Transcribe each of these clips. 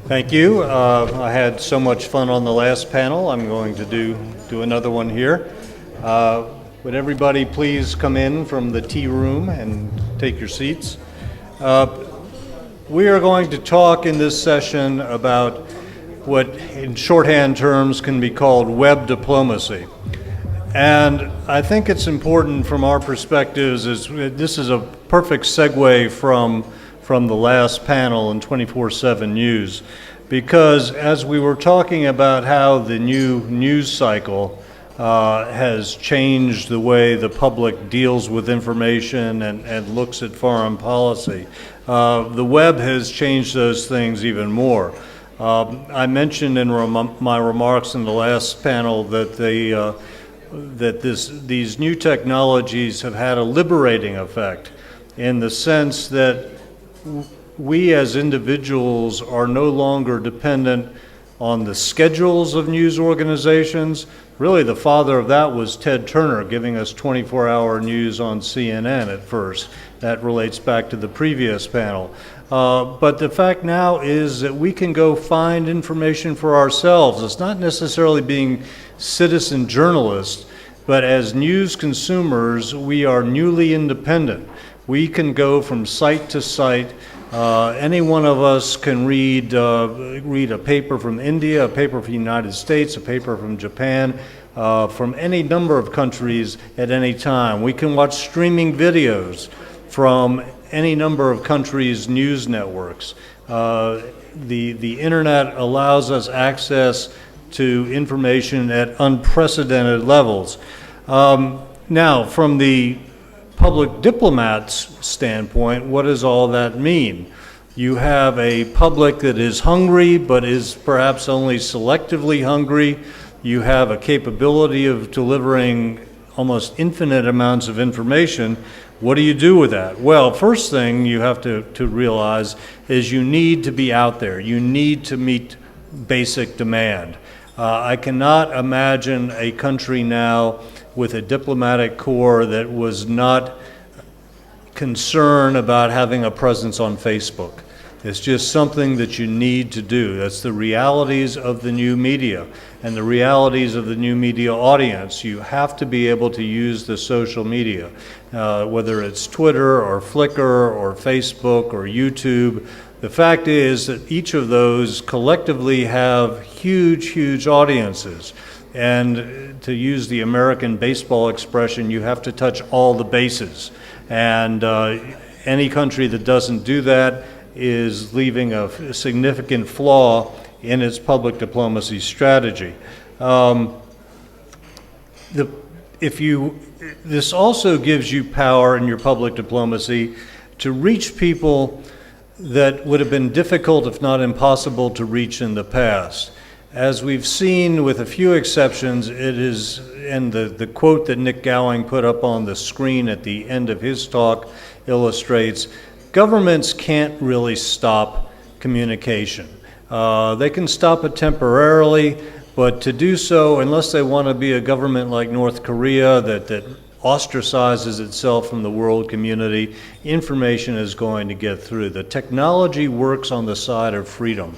Thank you. I had so much fun on the last panel. I'm going to do another one here. Would everybody please come in from the tea room and take your seats? We are going to talk in this session about what in shorthand terms can be called web diplomacy. And I think it's important from our perspectives, this is a perfect segue from the last panel in 24/7 News, because as we were talking about how the new news cycle has changed the way the public deals with information and looks at foreign policy, the web has changed those things even more. I mentioned in my remarks in the last panel that these new technologies have had a liberating effect in the sense that we as individuals are no longer dependent on the schedules of news organizations. Really, the father of that was Ted Turner giving us 24-hour news on CNN at first. That relates back to the previous panel. But the fact now is that we can go find information for ourselves. It's not necessarily being citizen journalists, but as news consumers, we are newly independent. We can go from site to site. Any one of us can read a paper from India, a paper from the United States, a paper from Japan, from any number of countries at any time. We can watch streaming videos from any number of countries' news networks. The internet allows us access to information at unprecedented levels. Now, from the public diplomat's standpoint, what does all that mean? You have a public that is hungry, but is perhaps only selectively hungry. You have a capability of delivering almost infinite amounts of information. What do you do with that? Well, first thing you have to realize is you need to be out there. You need to meet basic demand. I cannot imagine a country now with a diplomatic corps that was not concerned about having a presence on Facebook. It's just something that you need to do. That's the realities of the new media and the realities of the new media audience. You have to be able to use the social media, whether it's Twitter or Flickr or Facebook or YouTube. The fact is that each of those collectively have huge, huge audiences. And to use the American baseball expression, you have to touch all the bases. And any country that doesn't do that is leaving a significant flaw in its public diplomacy strategy. This also gives you power in your public diplomacy to reach people that would have been difficult, if not impossible, to reach in the past. As we've seen, with a few exceptions, it is, and the quote that Nick Gowing put up on the screen at the end of his talk illustrates, governments can't really stop communication. They can stop it temporarily, but to do so, unless they want to be a government like North Korea that ostracizes itself from the world community, information is going to get through. The technology works on the side of freedom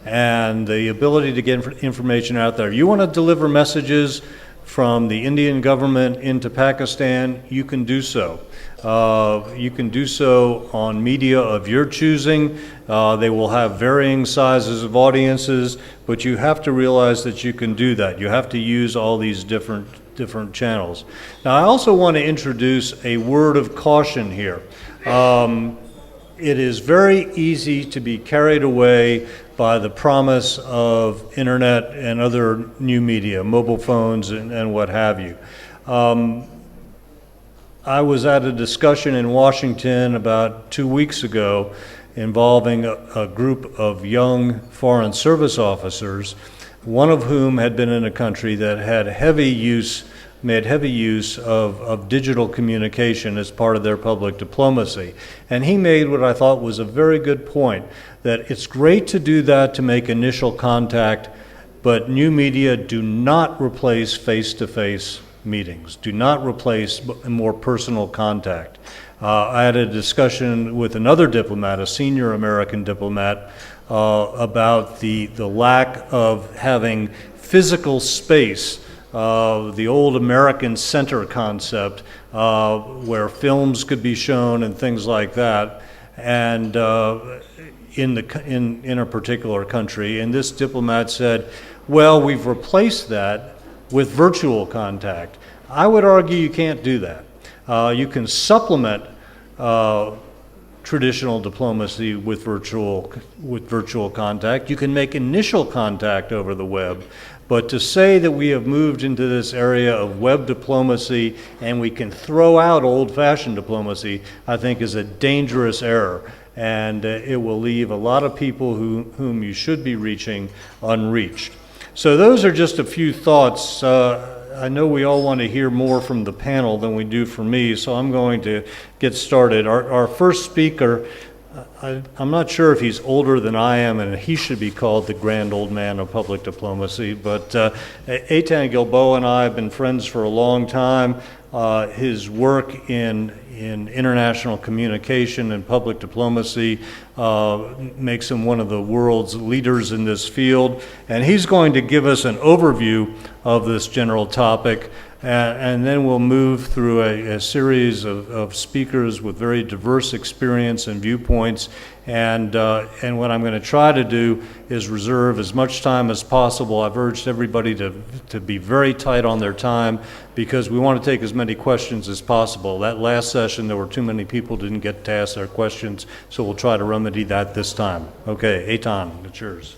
and the ability to get information out there. You want to deliver messages from the Indian government into Pakistan, you can do so. You can do so on media of your choosing. They will have varying sizes of audiences, but you have to realize that you can do that. You have to use all these different channels. Now, I also want to introduce a word of caution here. It is very easy to be carried away by the promise of internet and other new media, mobile phones and what have you. I was at a discussion in Washington about 2 weeks ago involving a group of young Foreign Service officers, one of whom had been in a country that had made heavy use of digital communication as part of their public diplomacy. And he made what I thought was a very good point, that it's great to do that to make initial contact, but new media do not replace face-to-face meetings. Do not replace more personal contact. I had a discussion with another diplomat, a senior American diplomat, about the lack of having physical space, the old American Center concept, where films could be shown and things like that, and in a particular country. And this diplomat said, well, we've replaced that with virtual contact. I would argue you can't do that. You can supplement traditional diplomacy with virtual contact. You can make initial contact over the web, but to say that we have moved into this area of web diplomacy and we can throw out old-fashioned diplomacy, I think is a dangerous error, and it will leave a lot of people whom you should be reaching unreached. So those are just a few thoughts. I know we all want to hear more from the panel than we do from me, so I'm going to get started. Our first speaker, I'm not sure if he's older than I am, and he should be called the grand old man of public diplomacy, but Eitan Gilboa and I have been friends for a long time. His work in international communication and public diplomacy makes him one of the world's leaders in this field, and he's going to give us an overview of this general topic, and then we'll move through a series of speakers with very diverse experience and viewpoints, and what I'm going to try to do is reserve as much time as possible. I've urged everybody to be very tight on their time, because we want to take as many questions as possible. That last session, there were too many people who didn't get to ask their questions, so we'll try to remedy that this time. Okay, Eitan, it's yours.